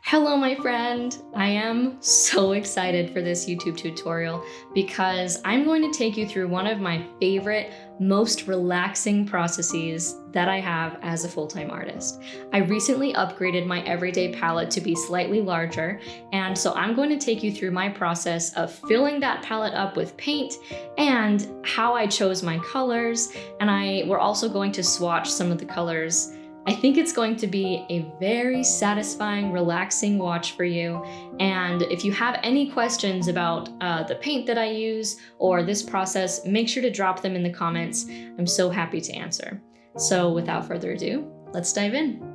Hello, my friend. I am so excited for this YouTube tutorial because I'm going to take you through one of my favorite, most relaxing processes that I have as a full-time artist. I recently upgraded my everyday palette to be slightly larger, and so I'm going to take you through my process of filling that palette up with paint and how I chose my colors, and we're also going to swatch some of the colors. I think it's going to be a very satisfying, relaxing watch for you. And if you have any questions about the paint that I use or this process, make sure to drop them in the comments. I'm so happy to answer. So without further ado, let's dive in.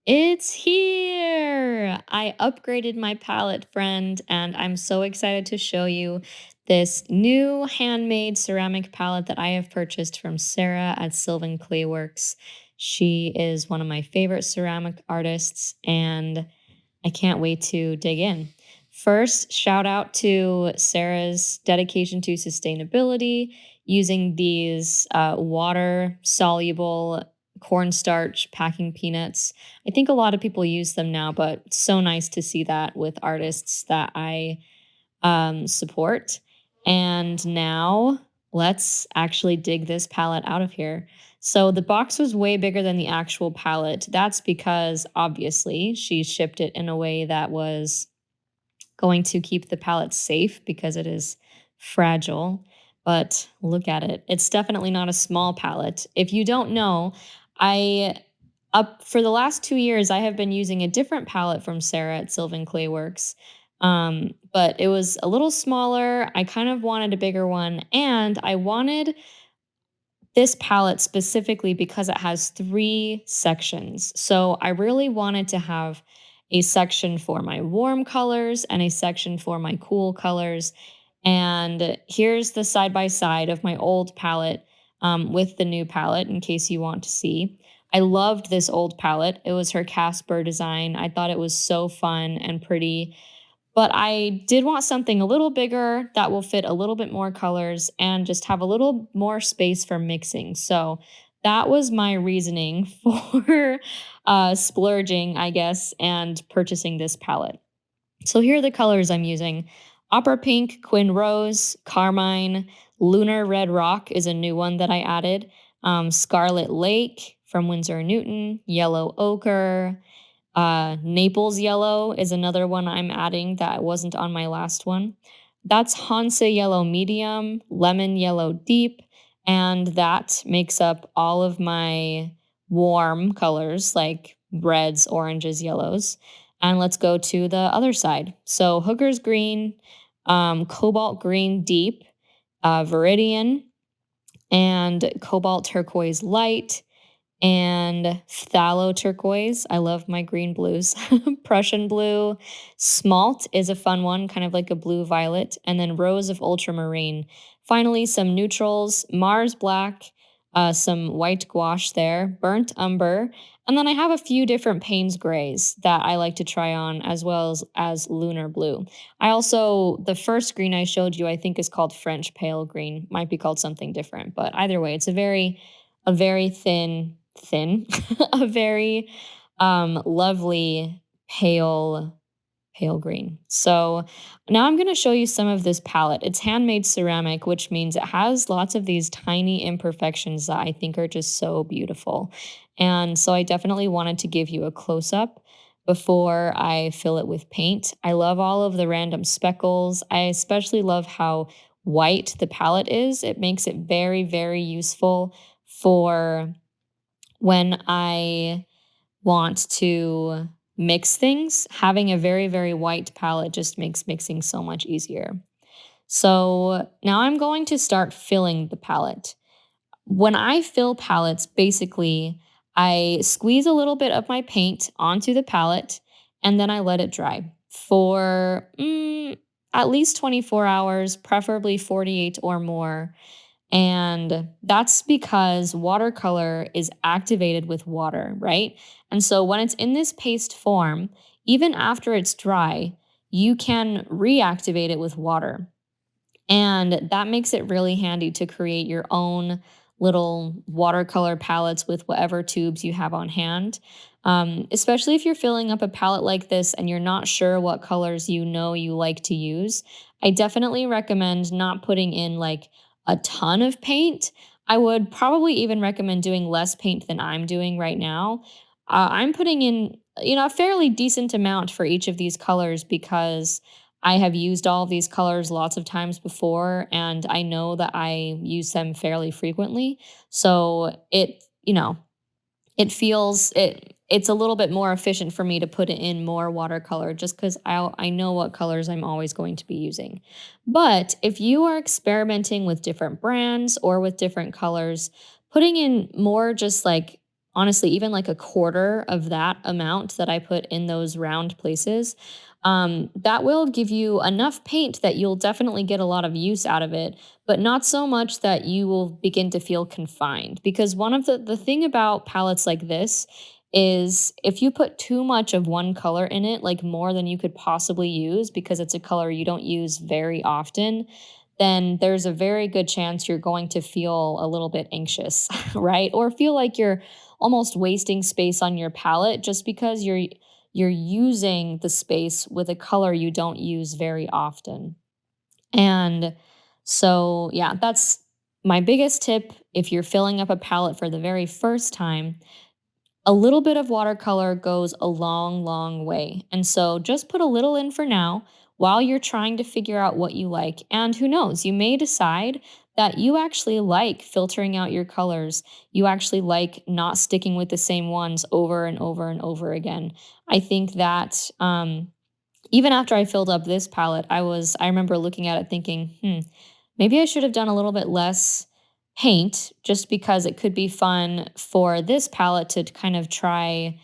It's here! I upgraded my palette, friend, and I'm so excited to show you this new handmade ceramic palette that I have purchased from Sarah at Sylvan Clayworks. She is one of my favorite ceramic artists, and I can't wait to dig in. First, shout out to Sarah's dedication to sustainability using these water soluble cornstarch packing peanuts. I think a lot of people use them now, but so nice to see that with artists that I support. And now let's actually dig this palette out of here. So the box was way bigger than the actual palette. That's because obviously she shipped it in a way that was going to keep the palette safe because it is fragile. But look at it. It's definitely not a small palette. If you don't know, I up for the last 2 years, I have been using a different palette from Sarah at Sylvan Clayworks. But it was a little smaller. I kind of wanted a bigger one, and I wanted this palette specifically because it has 3 sections. So I really wanted to have a section for my warm colors and a section for my cool colors. And here's the side by side of my old palette with the new palette in case you want to see. I loved this old palette. It was her Casper design. I thought it was so fun and pretty, but I did want something a little bigger that will fit a little bit more colors and just have a little more space for mixing. So that was my reasoning for splurging, I guess, and purchasing this palette. So here are the colors I'm using. Opera Pink, Quinn Rose, Carmine, Lunar Red Rock is a new one that I added. Scarlet Lake from Winsor & Newton, Yellow Ochre, Naples Yellow is another one I'm adding that wasn't on my last one. That's Hansa Yellow Medium, Lemon Yellow Deep, and that makes up all of my warm colors like reds, oranges, yellows. And let's go to the other side. So Hooker's Green, Cobalt Green Deep, Viridian, and Cobalt Turquoise Light, and phthalo turquoise. I love my green blues. Prussian blue. Smalt is a fun one, kind of like a blue violet. And then rose of ultramarine. Finally, some neutrals, Mars black, some white gouache there, burnt umber. And then I have a few different Payne's grays that I like to try on as well as lunar blue. The first green I showed you, I think is called French pale green. Might be called something different, but either way, it's a very thin, a very lovely pale green. So now I'm going to show you some of this palette. It's handmade ceramic, which means it has lots of these tiny imperfections that I think are just so beautiful. And so I definitely wanted to give you a close up before I fill it with paint. I love all of the random speckles. I especially love how white the palette is. It makes it very, very useful for when I want to mix things. Having a very, very white palette just makes mixing so much easier. So now I'm going to start filling the palette. When I fill palettes, basically, I squeeze a little bit of my paint onto the palette and then I let it dry for at least 24 hours, preferably 48 or more. And that's because watercolor is activated with water, right? And so when it's in this paste form, even after it's dry, you can reactivate it with water. And that makes it really handy to create your own little watercolor palettes with whatever tubes you have on hand. Especially if you're filling up a palette like this and you're not sure what colors you know you like to use, I definitely recommend not putting in like a ton of paint. I would probably even recommend doing less paint than I'm doing right now. I'm putting in, a fairly decent amount for each of these colors because I have used all of these colors lots of times before, and I know that I use them fairly frequently. So it's a little bit more efficient for me to put in more watercolor just because I know what colors I'm always going to be using. But if you are experimenting with different brands or with different colors, putting in more, just like honestly, even like a quarter of that amount that I put in those round places, that will give you enough paint that you'll definitely get a lot of use out of it, but not so much that you will begin to feel confined. Because one of the thing about palettes like this is if you put too much of one color in it, like more than you could possibly use because it's a color you don't use very often, then there's a very good chance you're going to feel a little bit anxious, right? Or feel like you're almost wasting space on your palette just because you're using the space with a color you don't use very often. And so, yeah, that's my biggest tip if you're filling up a palette for the very first time. A little bit of watercolor goes a long, long way. And so just put a little in for now while you're trying to figure out what you like. And who knows, you may decide that you actually like filtering out your colors. You actually like not sticking with the same ones over and over and over again. I think that even after I filled up this palette, I remember looking at it thinking, maybe I should have done a little bit less paint just because it could be fun for this palette to kind of try,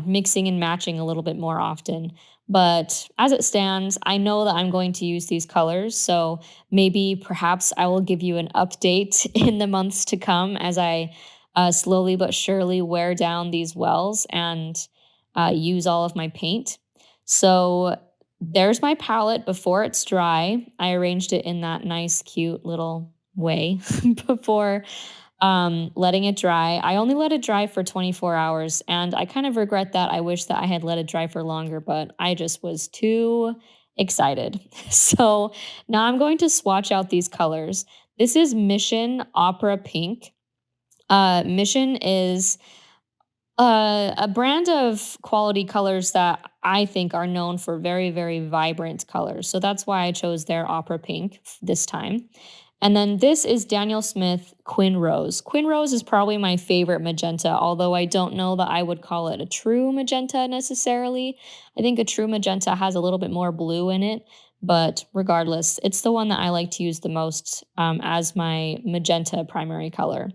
mixing and matching a little bit more often. But as it stands, I know that I'm going to use these colors. So maybe perhaps I will give you an update in the months to come as I slowly but surely wear down these wells and use all of my paint. So there's my palette before it's dry. I arranged it in that nice, cute little way before letting it dry. I only let it dry for 24 hours, and I kind of regret that. I wish that I had let it dry for longer, but I just was too excited. So now I'm going to swatch out these colors. This is Mission Opera Pink. Mission is a brand of quality colors that I think are known for very, very vibrant colors. So that's why I chose their opera pink this time. And then this is Daniel Smith Quin Rose. Quin Rose is probably my favorite magenta, although I don't know that I would call it a true magenta necessarily. I think a true magenta has a little bit more blue in it, but regardless, it's the one that I like to use the most as my magenta primary color.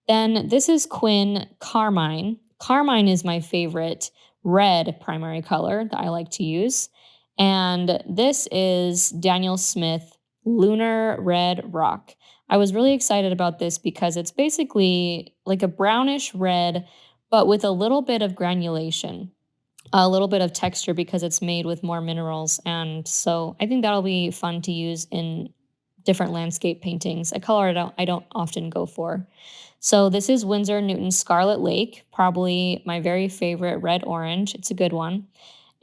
Then this is Quinn Carmine. Carmine is my favorite red primary color that I like to use. And this is Daniel Smith Lunar Red Rock. I was really excited about this because it's basically like a brownish red, but with a little bit of granulation, a little bit of texture because it's made with more minerals. And so I think that'll be fun to use in different landscape paintings, a color I don't often go for. So this is Winsor Newton Scarlet Lake, probably my very favorite red orange. It's a good one.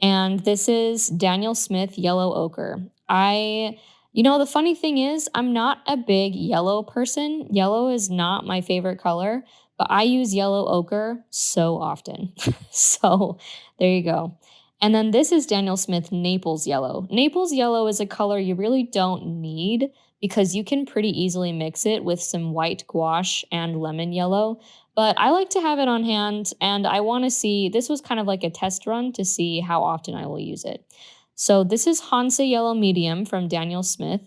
And this is Daniel Smith Yellow Ochre. The funny thing is, I'm not a big yellow person. Yellow is not my favorite color, but I use yellow ochre so often. So there you go. And then this is Daniel Smith Naples Yellow. Naples Yellow is a color you really don't need because you can pretty easily mix it with some white gouache and lemon yellow. But I like to have it on hand, and I want to see, this was kind of like a test run to see how often I will use it. So this is Hansa Yellow Medium from Daniel Smith.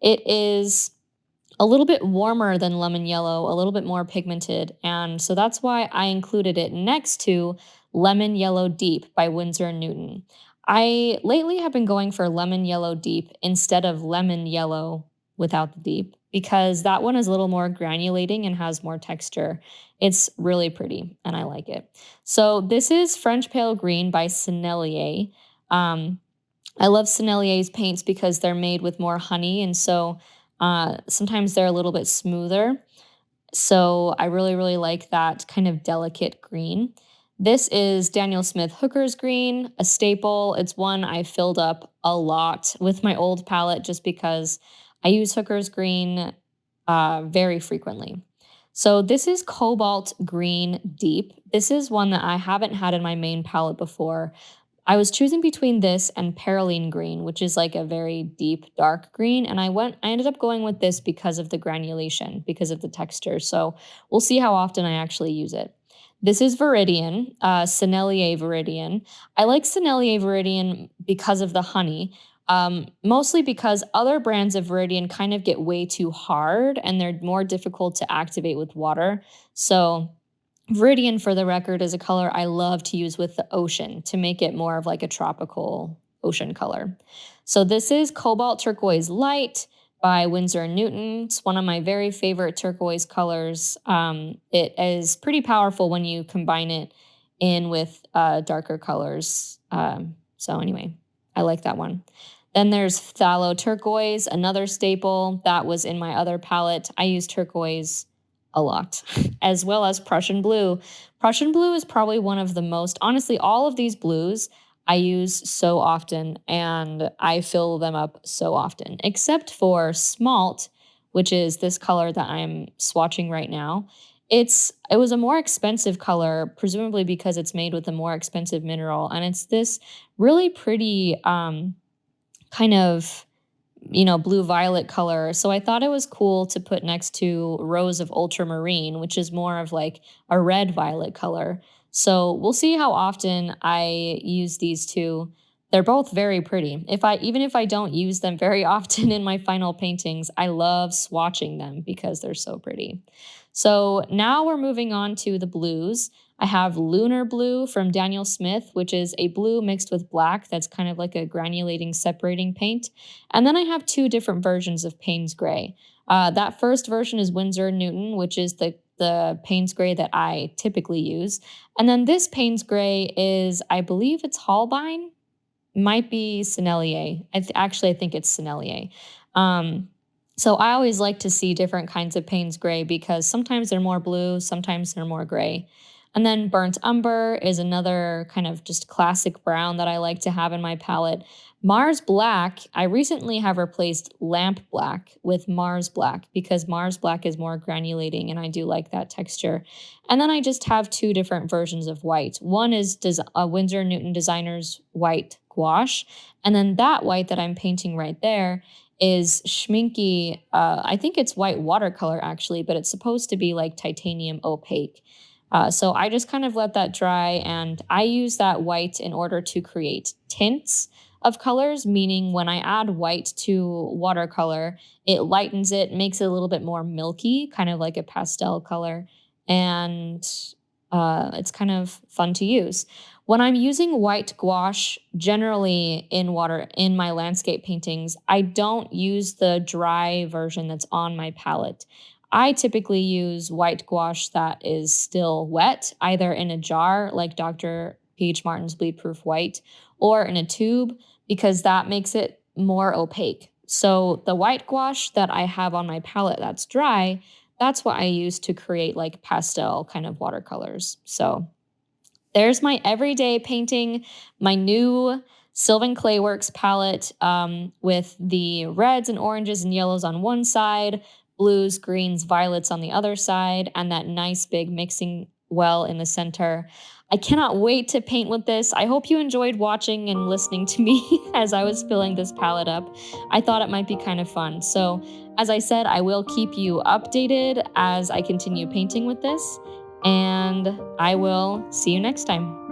It is a little bit warmer than lemon yellow, a little bit more pigmented, and so that's why I included it next to Lemon Yellow Deep by Winsor & Newton. I lately have been going for Lemon Yellow Deep instead of Lemon Yellow without the deep because that one is a little more granulating and has more texture. It's really pretty and I like it. So this is French Pale Green by Sennelier. I love Sennelier's paints because they're made with more honey, and so Sometimes they're a little bit smoother. So I really, really like that kind of delicate green. This is Daniel Smith Hooker's green, a staple. It's one I filled up a lot with my old palette just because I use Hooker's green very frequently. So this is Cobalt Green Deep. This is one that I haven't had in my main palette before. I was choosing between this and Perylene green, which is like a very deep dark green, and I ended up going with this because of the granulation, because of the texture. So we'll see how often I actually use it. This is Viridian, Sennelier Viridian. I like Sennelier Viridian because of the honey, mostly because other brands of Viridian kind of get way too hard and they're more difficult to activate with water. So Viridian, for the record, is a color I love to use with the ocean to make it more of like a tropical ocean color. So this is Cobalt Turquoise Light by Winsor & Newton. It's one of my very favorite turquoise colors. It is pretty powerful when you combine it in with darker colors. So anyway, I like that one. Then there's Phthalo Turquoise, another staple that was in my other palette. I use turquoise a lot, as well as Prussian blue. Prussian blue is probably one of the most, honestly, all of these blues I use so often and I fill them up so often, except for Smalt, which is this color that I'm swatching right now. It was a more expensive color, presumably because it's made with a more expensive mineral, and it's this really pretty kind of blue violet color. So I thought it was cool to put next to Rose of Ultramarine, which is more of like a red violet color. So we'll see how often I use these two. They're both very pretty. Even if I don't use them very often in my final paintings, I love swatching them because they're so pretty. So now we're moving on to the blues. I have Lunar Blue from Daniel Smith, which is a blue mixed with black that's kind of like a granulating separating paint. And then I have two different versions of Payne's Gray. That first version is Winsor & Newton, which is the Payne's Gray that I typically use. And then this Payne's Gray is, I believe it's Holbein, might be Sennelier. Actually, I think it's Sennelier. Um, so I always like to see different kinds of Payne's Gray because sometimes they're more blue, sometimes they're more gray. And then Burnt Umber is another kind of just classic brown that I like to have in my palette. Mars Black, I recently have replaced Lamp Black with Mars Black because Mars Black is more granulating and I do like that texture. And then I just have two different versions of white. One is Winsor & Newton Designer's White Gouache, and then that white that I'm painting right there is Schminky. I think it's white watercolor actually, but it's supposed to be like titanium opaque. So I just kind of let that dry, and I use that white in order to create tints of colors, meaning when I add white to watercolor, it lightens it, makes it a little bit more milky, kind of like a pastel color, and it's kind of fun to use. When I'm using white gouache, generally in my landscape paintings, I don't use the dry version that's on my palette. I typically use white gouache that is still wet, either in a jar like Dr. P.H. Martin's Bleed Proof White, or in a tube, because that makes it more opaque. So the white gouache that I have on my palette that's dry, that's what I use to create like pastel kind of watercolors. So there's my everyday painting, my new Sylvan Clayworks palette with the reds and oranges and yellows on one side, blues, greens, violets on the other side, and that nice big mixing well in the center. I cannot wait to paint with this. I hope you enjoyed watching and listening to me as I was filling this palette up. I thought it might be kind of fun. So, as I said, I will keep you updated as I continue painting with this, and I will see you next time.